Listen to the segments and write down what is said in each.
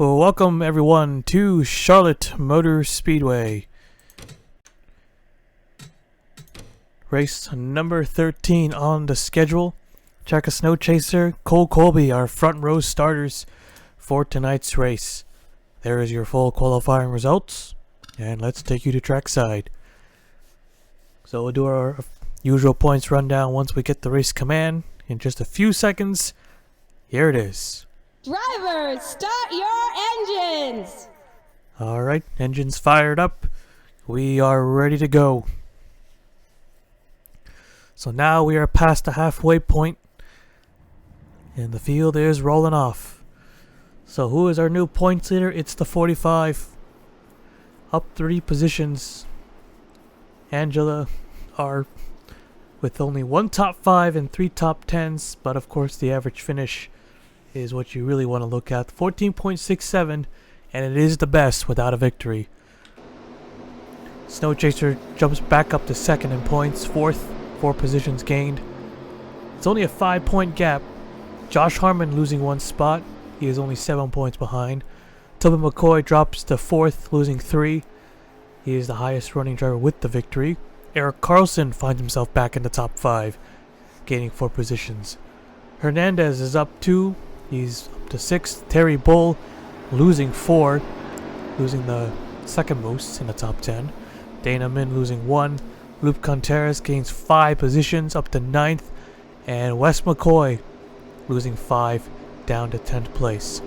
Well, welcome everyone to Charlotte Motor Speedway. Race number 13 on the schedule. Check a Snow Chaser, Cole Colby, our front row starters for tonight's race. There is your full qualifying results, and let's take you to trackside. So we'll do our usual points rundown once we get the race command in just a few seconds. Here it is. Drivers, start your engines! Alright, engines fired up. We are ready to go. So now we are past the halfway point, and the field is rolling off. So who is our new points leader? It's the 45. Up 3 positions. Angela are with only 1 top 5 and 3 top 10s, but of course the average finish is what you really want to look at. 14.67, and it is the best without a victory. Snow Chaser jumps back up to second in points, 4th, 4 positions gained. It's only a 5-point gap. Josh Harmon losing 1 spot. He is only 7 points behind. Tobin McCoy drops to 4th, losing 3. He is the highest running driver with the victory. Eric Carlson finds himself back in the top 5, gaining 4 positions. Hernandez is up 2. He's up to 6th. Terry Bull losing 4, losing the second most in the top 10. Dana Min losing 1. Luke Contreras gains 5 positions up to 9th. And Wes McCoy losing 5 down to 10th place.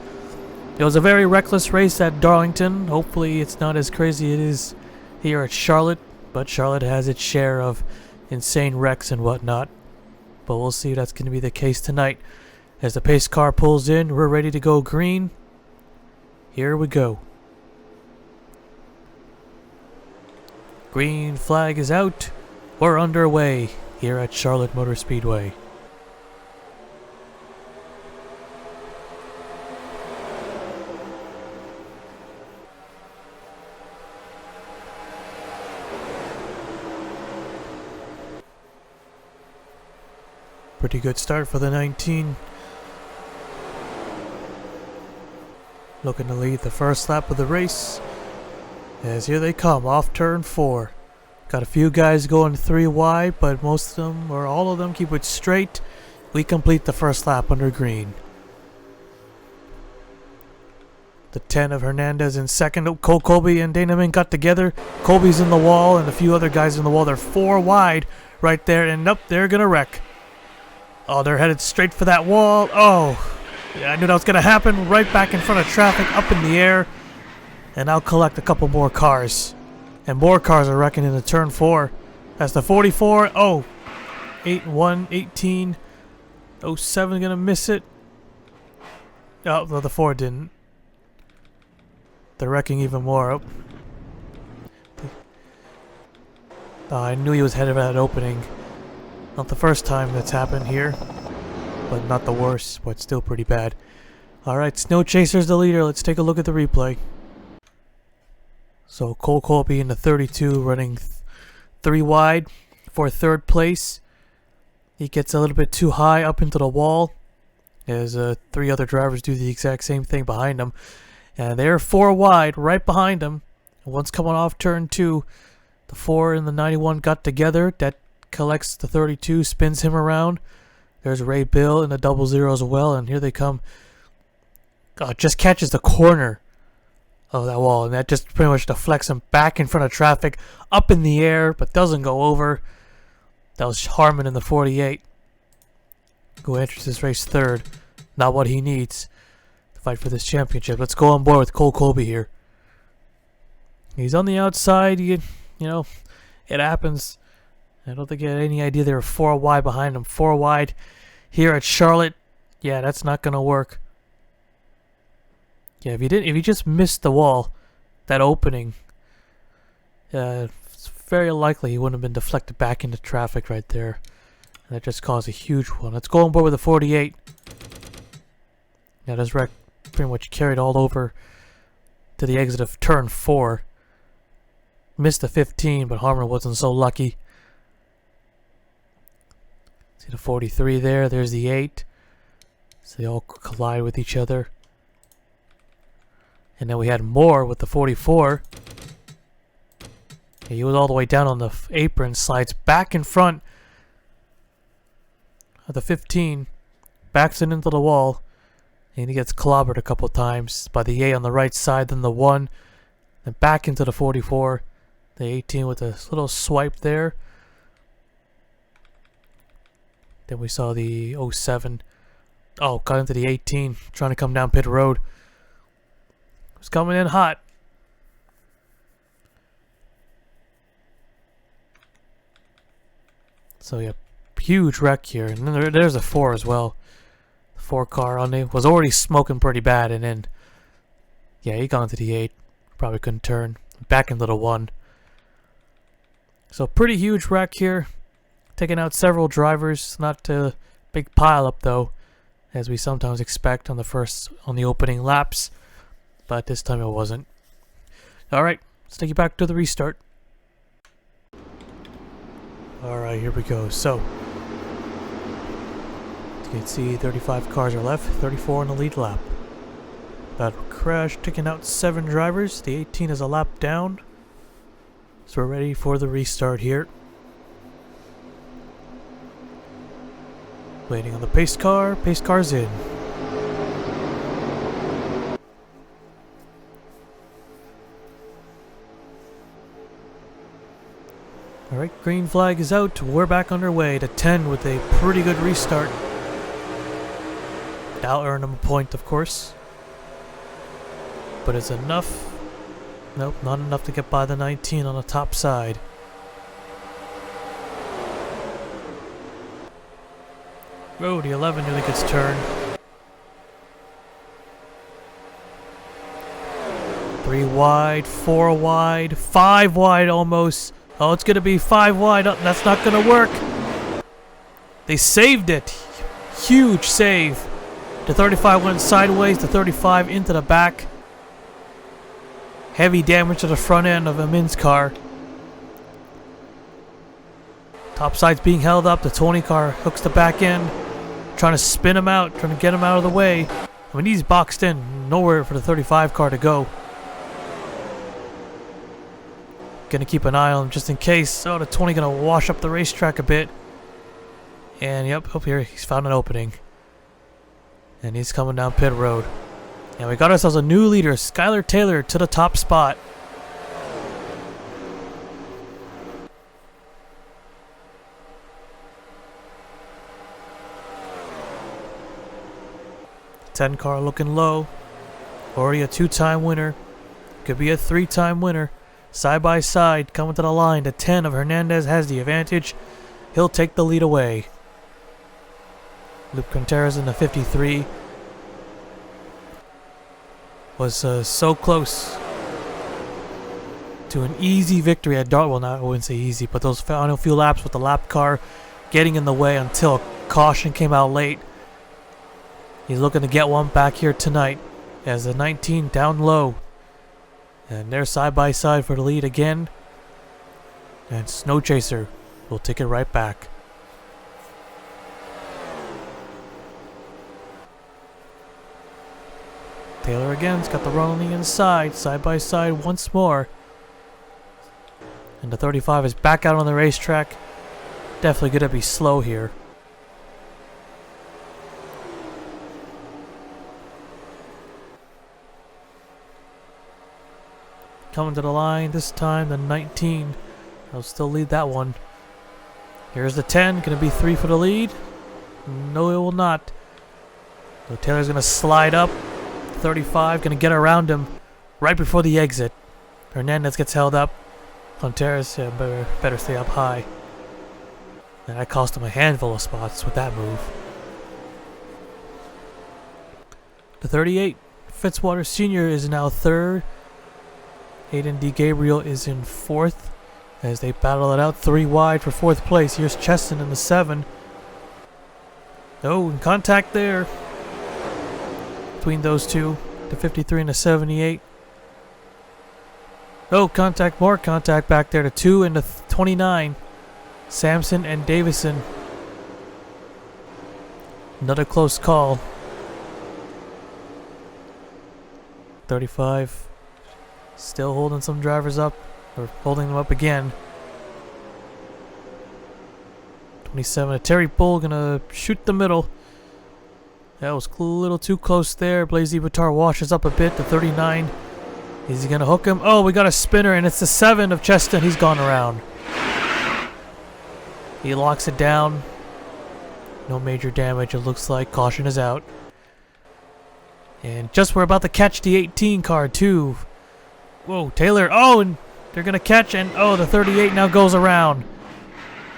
It was a very reckless race at Darlington. Hopefully it's not as crazy as it is here at Charlotte, but Charlotte has its share of insane wrecks and whatnot. But we'll see if that's going to be the case tonight. As the pace car pulls in, we're ready to go green. Here we go. Green flag is out. We're underway here at Charlotte Motor Speedway. Pretty good start for the 19. Looking to lead the first lap of the race. As here they come, off turn 4. Got a few guys going 3 wide, but most of them, or all of them, keep it straight. We complete the first lap under green. The 10 of Hernandez in second. Oh, Cole Colby and Dana Min got together. Colby's in the wall, and a few other guys in the wall. They're 4 wide right there, and up, they're gonna wreck. Oh, they're headed straight for that wall. Oh, yeah, I knew that was going to happen. Right back in front of traffic, up in the air. And I'll collect a couple more cars. And more cars are wrecking into turn 4. That's the 44. Oh, 8-1, 18. 07 going to miss it. Oh, no, the 4 didn't. They're wrecking even more. Oh, I knew he was headed for that opening. Not the first time that's happened here, but not the worst, but still pretty bad. Alright, Snow Chaser's the leader. Let's take a look at the replay. So Cole Colby in the 32 running 3 wide for 3rd place. He gets a little bit too high up into the wall as 3 other drivers do the exact same thing behind him. And they're 4 wide right behind him. And once coming off turn 2, the 4 and the 91 got together. That collects the 32, spins him around. There's Ray Bill in the 00 as well, and here they come. Just catches the corner of that wall, and that just pretty much deflects him back in front of traffic, up in the air, but doesn't go over. That was Harmon in the 48. Who enters this race 3rd. Not what he needs to fight for this championship. Let's go on board with Cole Colby here. He's on the outside. You know, it happens. I don't think he had any idea there were 4 wide behind him. 4 wide here at Charlotte. Yeah, that's not gonna work. Yeah, if he just missed the wall, that opening, it's very likely he wouldn't have been deflected back into traffic right there. And that just caused a huge one. Let's go on board with the 48. Yeah, this wreck pretty much carried all over to the exit of turn 4. Missed the 15, but Harmon wasn't so lucky. See the 43 there. There's the 8. So they all collide with each other. And then we had Moore with the 44. He was all the way down on the apron, slides back in front of the 15, backs it into the wall, and he gets clobbered a couple times by the 8 on the right side, then the 1, then back into the 44, the 18 with a little swipe there. Then we saw the 07. Oh, got into the 18, trying to come down pit road. It's coming in hot. So yeah, huge wreck here. And then there's a 4 as well. The 4 car on it was already smoking pretty bad, and then yeah, he got into the 8. Probably couldn't turn. Back into the 1. So pretty huge wreck here. Taking out several drivers. Not a big pile up though, as we sometimes expect on the opening laps. But this time it wasn't. Alright, let's take you back to the restart. Alright, here we go. So, as you can see, 35 cars are left, 34 on the lead lap. That crash, taking out 7 drivers. The 18 is a lap down. So we're ready for the restart here. Waiting on the pace car. Pace car's in. Alright, green flag is out. We're back underway to 10 with a pretty good restart. That'll earn him a point, of course. But it's enough. Nope, not enough to get by the 19 on the top side. Oh, the 11 nearly gets turned. 3 wide, 4 wide, 5 wide almost. Oh, it's going to be 5 wide. Oh, that's not going to work. They saved it. Huge save. The 35 went sideways. The 35 into the back. Heavy damage to the front end of Amin's car. Top side's being held up. The 20 car hooks the back end. Trying to spin him out. Trying to get him out of the way. I mean, he's boxed in. Nowhere for the 35 car to go. Gonna keep an eye on him just in case. Oh, the 20 gonna wash up the racetrack a bit. And yep, up here he's found an opening. And he's coming down pit road. And we got ourselves a new leader, Skylar Taylor, to the top spot. Ten car looking low. Already a 2-time winner. Could be a 3-time winner. Side by side, coming to the line. The 10 of Hernandez has the advantage. He'll take the lead away. Luke Contreras in the 53 was so close to an easy victory at Dart. Well, I wouldn't say easy, but those final few laps with the lap car getting in the way until a caution came out late. He's looking to get one back here tonight as the 19 down low. And they're side by side for the lead again. And Snow Chaser will take it right back. Taylor again's got the run on the inside, side by side once more. And the 35 is back out on the racetrack. Definitely going to be slow here. Coming to the line this time, the 19. I'll still lead that one. Here's the 10, going to be 3 for the lead. No, it will not. So Taylor's going to slide up. 35, going to get around him right before the exit. Hernandez gets held up. Contreras better stay up high. And that cost him a handful of spots with that move. The 38, Fitzwater Sr. is now 3rd. Hayden D. Gabriel is in 4th as they battle it out 3 wide for 4th place. Here's Cheston in the 7. Oh, in contact there between those two, the 53 and the 78. Oh, contact, more contact back there, the 2 and the 29. Sampson and Davison. Another close call. 35 still holding some drivers up, or holding them up again. 27, Terry Bull gonna shoot the middle. That was a little too close there. Blazy Batar washes up a bit. The 39, is he gonna hook him? Oh, we got a spinner, and it's the 7 of Cheston. He's gone around. He locks it down. No major damage, it looks like. Caution is out. And just we're about to catch the 18 car too. Whoa, Taylor. Oh, and they're gonna catch, and oh, the 38 now goes around.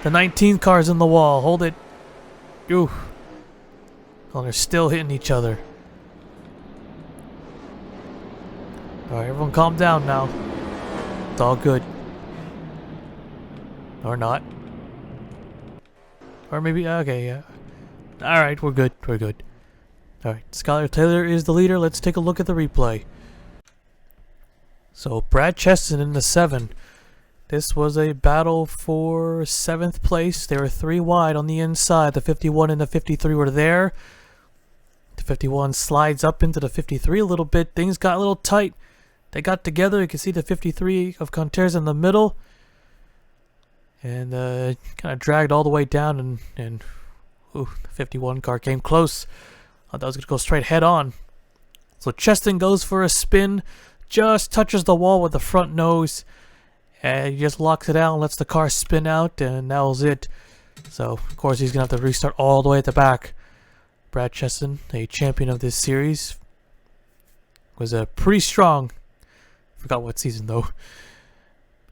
The 19 car's in the wall. Hold it. Ooh. Oh, they're still hitting each other. Alright, everyone calm down now. It's all good. Or not. Or maybe, okay, yeah. Alright, we're good. We're good. Alright, Skylar Taylor is the leader. Let's take a look at the replay. So, Brad Cheston in the 7. This was a battle for 7th place. They were 3 wide on the inside. The 51 and the 53 were there. The 51 slides up into the 53 a little bit. Things got a little tight. They got together. You can see the 53 of Contreras in the middle. And kind of dragged all the way down. And ooh, the 51 car came close. I thought that was going to go straight head on. So Cheston goes for a spin. Just touches the wall with the front nose. And he just locks it out and lets the car spin out, and that was it. So, of course, he's going to have to restart all the way at the back. Brad Cheston, a champion of this series, was pretty strong. Forgot what season, though.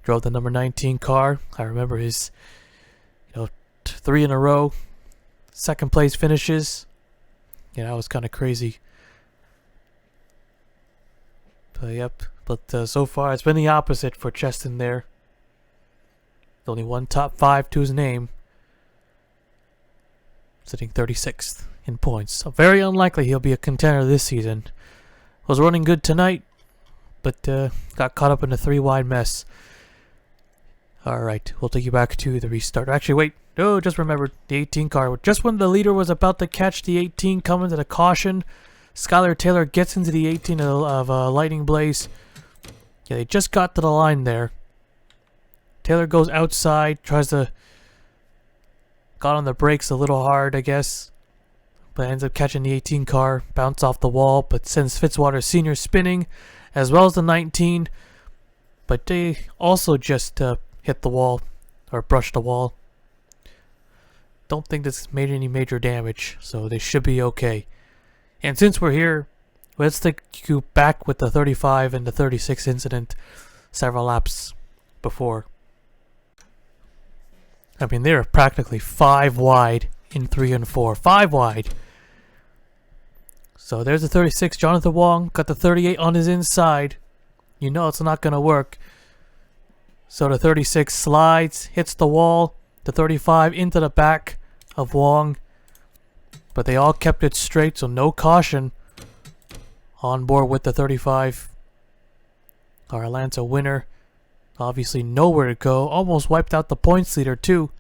Drove the number 19 car. I remember his, 3 in a row. 2nd place finishes. Yeah, that was kind of crazy. But, yep. But so far, it's been the opposite for Cheston there. Only one top 5 to his name. Sitting 36th in points. So very unlikely he'll be a contender this season. Was running good tonight, but got caught up in a 3-wide mess. Alright, we'll take you back to the restart. Actually, wait. No, just remembered the 18 car. Just when the leader was about to catch the 18 coming to the caution, Skylar Taylor gets into the 18 of Lightning Blaze. Yeah, they just got to the line there. Taylor goes outside, got on the brakes a little hard, I guess. But ends up catching the 18 car, bounce off the wall, but sends Fitzwater Sr. spinning, as well as the 19. But they also just hit the wall, or brushed the wall. Don't think this made any major damage, so they should be okay. And since we're here, let's take you back with the 35 and the 36 incident several laps before. I mean, they were practically 5 wide in 3 and 4. 5 wide. So there's the 36. Jonathan Wong got the 38 on his inside. You know it's not going to work. So the 36 slides, hits the wall. The 35 into the back of Wong. But they all kept it straight, so no caution on board with the 35. Our Atlanta winner. Obviously nowhere to go. Almost wiped out the points leader too.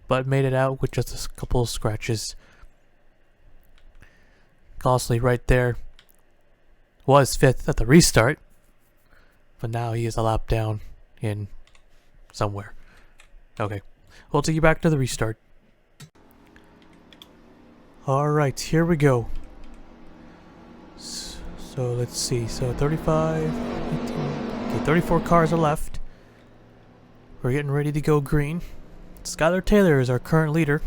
But made it out with just a couple of scratches. Gosling right there. Was 5th at the restart. But now he is a lap down in somewhere. Okay. We'll take you back to the restart. Alright, here we go. So let's see. So 35, 18, okay, 34 cars are left. We're getting ready to go green. Skylar Taylor is our current leader.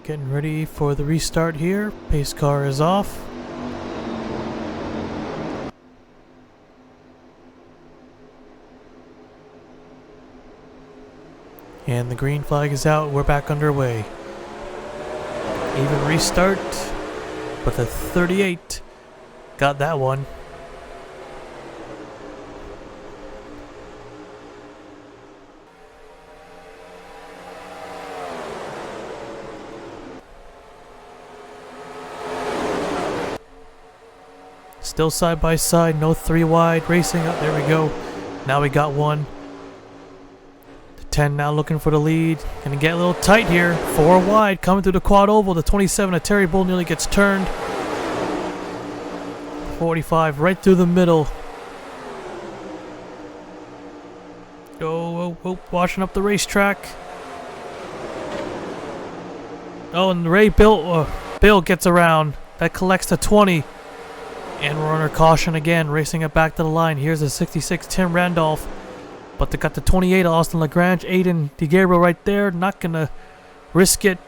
Getting ready for the restart here. Pace car is off. And the green flag is out. We're back underway. Even restart. But the 38 got that one. Still side by side, no 3 wide. Racing up, there we go. Now we got one. The 10 now looking for the lead. Gonna get a little tight here. 4 wide, coming through the quad oval. The 27 of Terry Bull nearly gets turned. 45 right through the middle. Oh, washing up the racetrack. Oh, and Bill gets around. That collects the 20. And we're under caution again, racing it back to the line. Here's the 66 Tim Randolph. But they got the 28 Austin Lagrange. Aiden DeGabriel right there. Not going to risk it.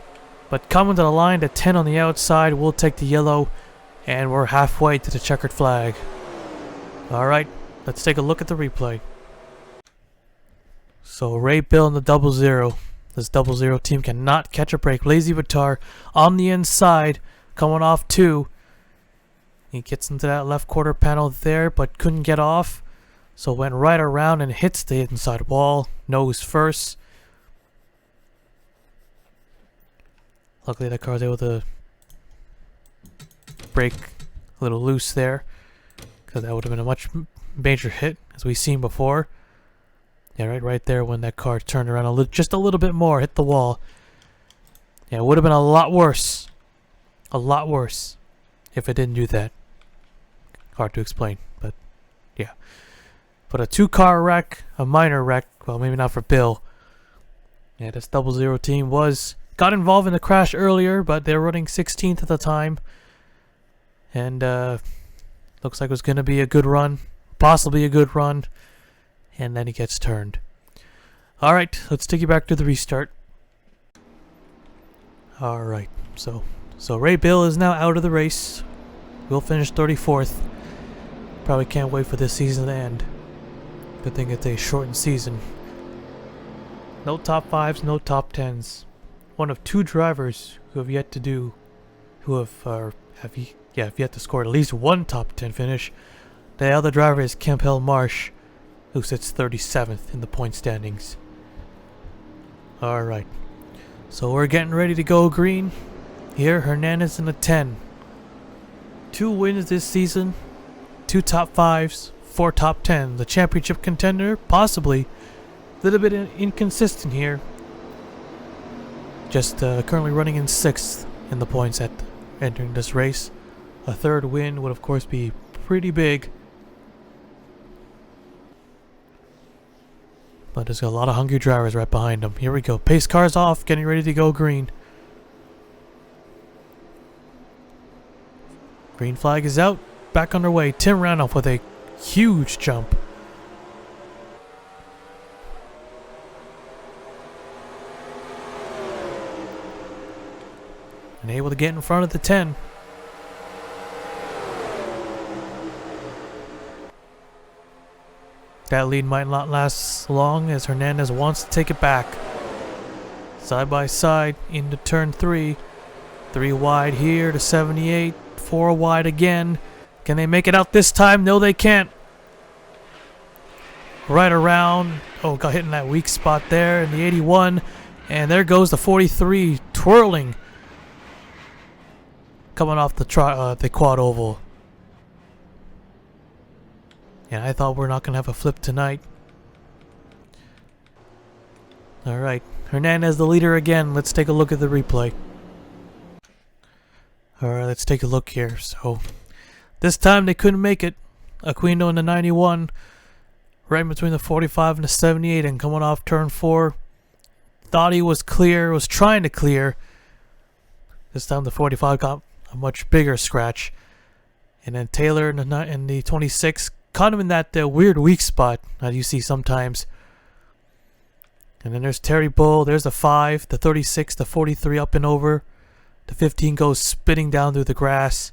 But coming to the line, the 10 on the outside. We'll take the yellow. And we're halfway to the checkered flag. Alright, let's take a look at the replay. So Ray Bill in the 00. This 00 team cannot catch a break. Lazy Vitar on the inside, coming off 2. He gets into that left quarter panel there, but couldn't get off. So went right around and hits the inside wall. Nose first. Luckily that car was able to break a little loose there, because that would have been a much major hit, as we've seen before. Yeah, right there when that car turned around just a little bit more, hit the wall. Yeah, it would have been a lot worse. A lot worse if it didn't do that. Hard to explain, but yeah. But a 2-car wreck, a minor wreck, well, maybe not for Bill. Yeah, this 00 team got involved in the crash earlier, but they're running 16th at the time. And looks like it was going to be a good run, possibly a good run. And then he gets turned. Alright, let's take you back to the restart. Alright, so Ray Bill is now out of the race. We'll finish 34th. Probably can't wait for this season to end. Good thing it's a shortened season. No top 5s, no top 10s. One of 2 drivers who have yet to yet to score at least one top 10 finish. The other driver is Campbell Marsh, who sits 37th in the point standings. Alright, so we're getting ready to go green. Here, Hernandez in the 10. 2 wins this season, 2 top 5s, 4 top 10. The championship contender, possibly. A little bit inconsistent here. Just currently running in 6th in the points at entering this race. A 3rd win would of course be pretty big. But there's a lot of hungry drivers right behind him. Here we go. Pace cars off, getting ready to go green. Green flag is out. Back underway. Tim Randolph with a huge jump. And able to get in front of the 10. That lead might not last long, as Hernandez wants to take it back. Side by side into turn 3. 3 wide here to 78. 4 wide again. Can they make it out this time? No, they can't. Right around. Oh, got hit in that weak spot there in the 81. And there goes the 43 twirling. Coming off the quad oval. And I thought we're not going to have a flip tonight. Alright, Hernandez the leader again. Let's take a look at the replay. Alright, let's take a look here. So, this time they couldn't make it. Aquino in the 91. Right between the 45 and the 78. And coming off turn 4. Thought he was clear. Was trying to clear. This time the 45 got a much bigger scratch. And then Taylor in the 26 caught him in that weird weak spot that you see sometimes. And then there's Terry Bull. There's the 5, the 36, the 43 up and over. The 15 goes spinning down through the grass.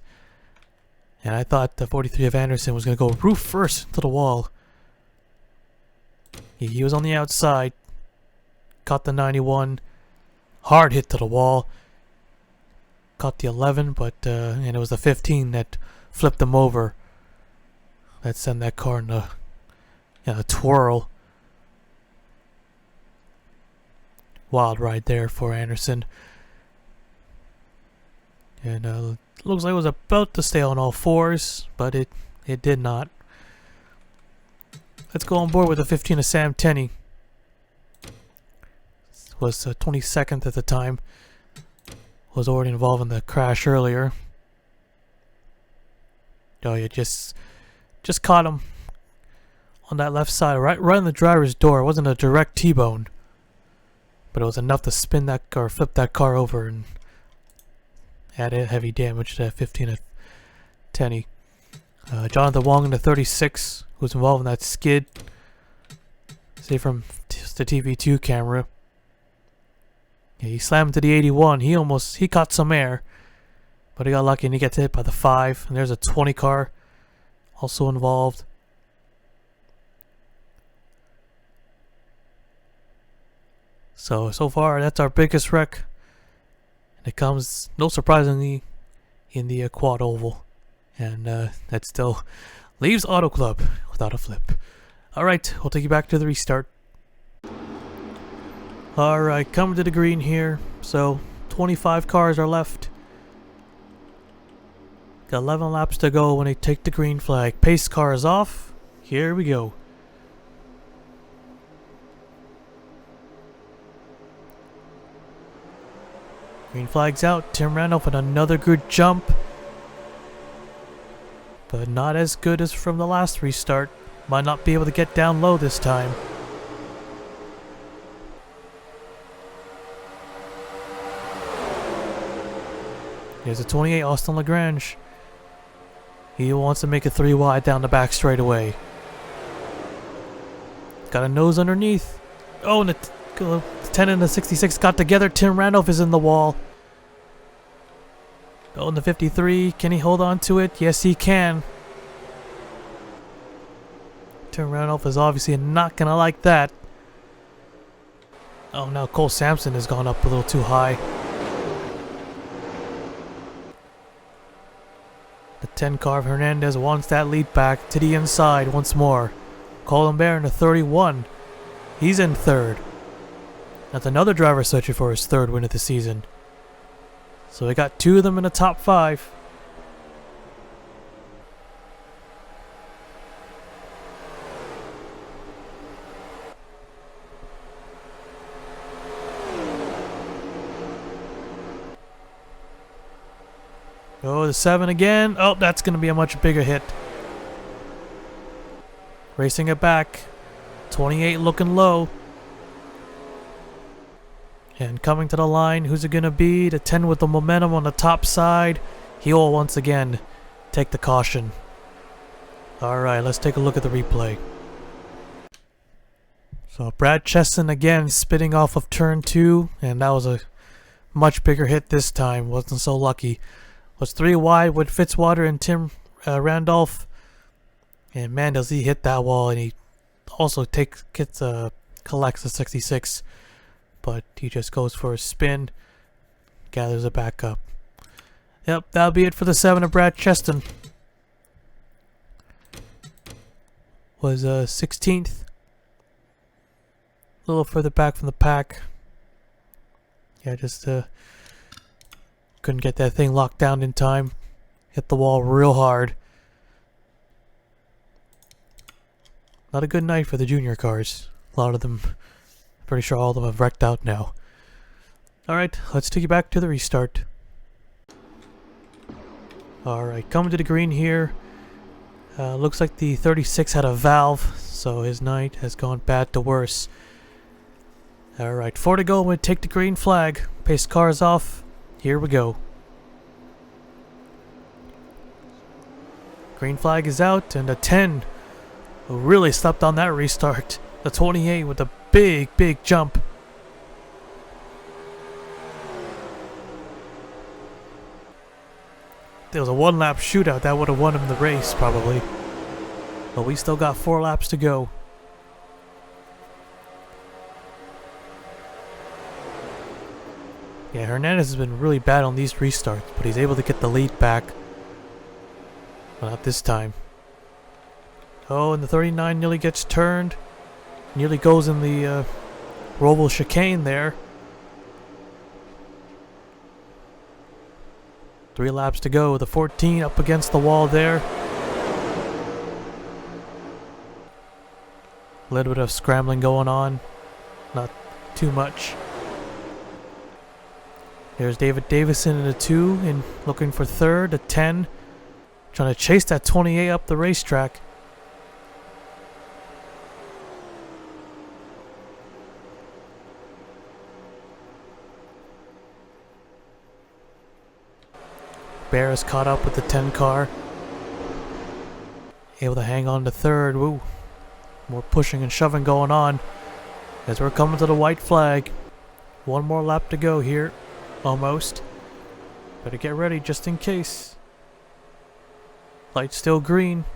And I thought the 43 of Anderson was going to go roof first to the wall. He was on the outside. Caught the 91. Hard hit to the wall. Caught the 11, but and it was the 15 that flipped him over. That sent that car in a twirl. Wild ride there for Anderson. And looks like it was about to stay on all fours, but it did not. Let's go on board with the 15 of Sam Tenney. Was 22nd at the time. Was already involved in the crash earlier. Oh yeah, just caught him on that left side, right in the driver's door. It wasn't a direct T-bone, but it was enough to spin that car, flip that car over, and add heavy damage to that 15 of Tenney. Jonathan Wong in the 36, who was involved in that skid. See from the TV2 camera. Yeah, he slammed into the 81. He caught some air, but he got lucky and he gets hit by the 5. And there's a 20 car also involved. So far, that's our biggest wreck. And it comes, no surprisingly, in the quad oval. And that still leaves Auto Club without a flip. Alright, we'll take you back to the restart. Alright, coming to the green here. So, 25 cars are left. Got 11 laps to go when they take the green flag. Pace car is off. Here we go. Green flag's out. Tim Randolph with another good jump. But not as good as from the last restart. Might not be able to get down low this time. Here's a 28, Austin Lagrange. He wants to make a 3 wide down the back straight away. Got a nose underneath. Oh, and the 10 and the 66 got together. Tim Randolph is in the wall. Oh, and the 53. Can he hold on to it? Yes, he can. Tim Randolph is obviously not going to like that. Oh, now Cole Sampson has gone up a little too high. The 10 car of Hernandez wants that lead back to the inside once more. Colin Bear in the 31. He's in third. That's another driver searching for his third win of the season. So we got 2 of them in the top 5. Oh, the 7 again. Oh, that's going to be a much bigger hit. Racing it back. 28 looking low. And coming to the line, who's it going to be? The 10 with the momentum on the top side. He will once again take the caution. Alright, let's take a look at the replay. So Brad Cheston again spitting off of turn 2. And that was a much bigger hit this time. Wasn't so lucky. Was 3 wide with Fitzwater and Tim Randolph. And man, does he hit that wall. And he also collects the 66. But he just goes for a spin. Gathers it back up. Yep, that'll be it for the 7 of Brad Cheston. Was 16th. A little further back from the pack. Yeah, just couldn't get that thing locked down in time. Hit the wall real hard. Not a good night for the junior cars. A lot of them, pretty sure all of them have wrecked out now. Alright, let's take you back to the restart. Alright, coming to the green here. Looks like the 36 had a valve, so his night has gone bad to worse. Alright, 4 to go. I'm going to take the green flag. Pace cars off. Here we go. Green flag is out, and a 10 who really slept on that restart. The 28 with a big jump. There was a 1-lap shootout that would have won him the race probably. But we still got 4 laps to go. Yeah, Hernandez has been really bad on these restarts, but he's able to get the lead back. But not this time. Oh, and the 39 nearly gets turned. Nearly goes in the Roval chicane there. 3 laps to go. The 14 up against the wall there. A little bit of scrambling going on. Not too much. There's David Davison in the 2 and looking for third. A 10. Trying to chase that 28 up the racetrack. Bear is caught up with the 10 car. Able to hang on to third. Woo. More pushing and shoving going on as we're coming to the white flag. 1 more lap to go here. Almost. Better get ready just in case. Light's still green.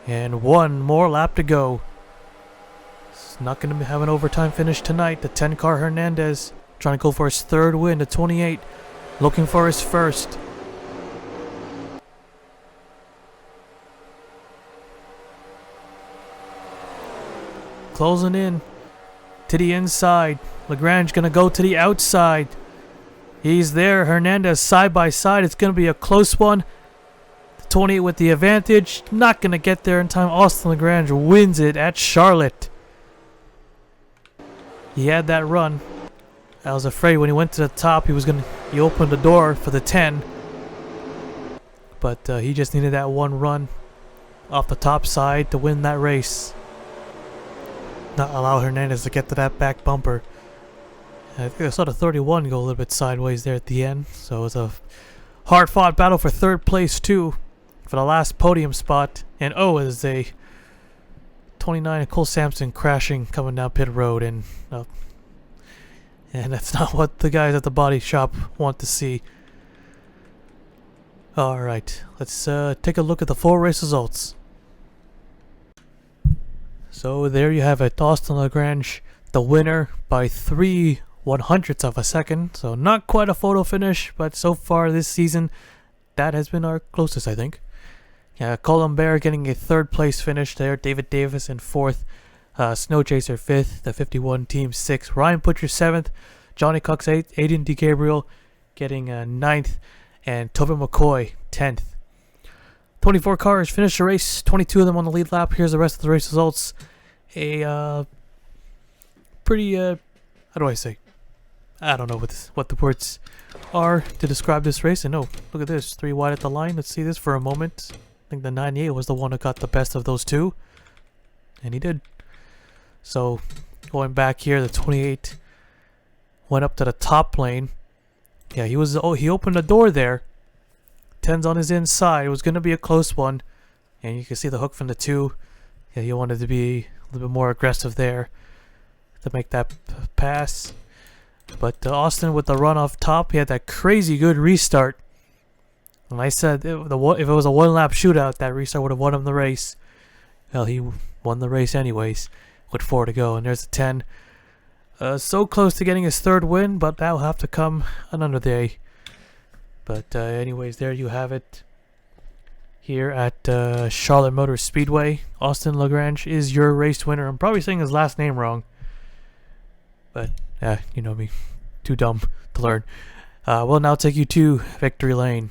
And 1 more lap to go. It's not going to have an overtime finish tonight. The 10 car Hernandez trying to go for his 3rd win. The 28 looking for his 1st. Closing in to the inside. Lagrange gonna go to the outside. He's there. Hernandez side by side. It's gonna be a close one. The 28 with the advantage. Not gonna get there in time. Austin Lagrange wins it at Charlotte. He had that run. I was afraid when he went to the top he opened the door for the 10. But he just needed that 1 run off the top side to win that race. Not allow Hernandez to get to that back bumper. I think I saw the 31 go a little bit sideways there at the end. So it was a hard-fought battle for 3rd place too, for the last podium spot. And oh, it is a 29 Cole Sampson crashing coming down pit road, and that's not what the guys at the body shop want to see. All right, let's take a look at the full race results. So there you have it, Austin Lagrange, the winner by 3/100ths of a second. So not quite a photo finish, but so far this season, that has been our closest, I think. Yeah, Colin Bear getting a 3rd place finish there. David Davis in 4th. Snow Chaser 5th. The 51 team 6th. Ryan Butcher 7th. Johnny Cox 8th. Aiden DeGabriel getting 9th. And Tobin McCoy 10th. 24 cars finished the race, 22 of them on the lead lap. Here's the rest of the race results. A pretty, how do I say? I don't know what the words are to describe this race. And oh, look at this, 3 wide at the line. Let's see this for a moment. I think the 98 was the one that got the best of those 2. And he did. So, going back here, the 28 went up to the top lane. Yeah, he opened the door there. 10's on his inside. It was going to be a close one. And you can see the hook from the 2. Yeah, he wanted to be a little bit more aggressive there to make that pass. But Austin with the run off top, he had that crazy good restart. And I said if it was a 1-lap shootout, that restart would have won him the race. Well, he won the race anyways with 4 to go. And there's a 10. So close to getting his 3rd win, but that'll have to come another day. But anyways, there you have it. Here at Charlotte Motor Speedway, Austin Lagrange is your race winner. I'm probably saying his last name wrong. But, you know me. Too dumb to learn. We'll now take you to Victory Lane.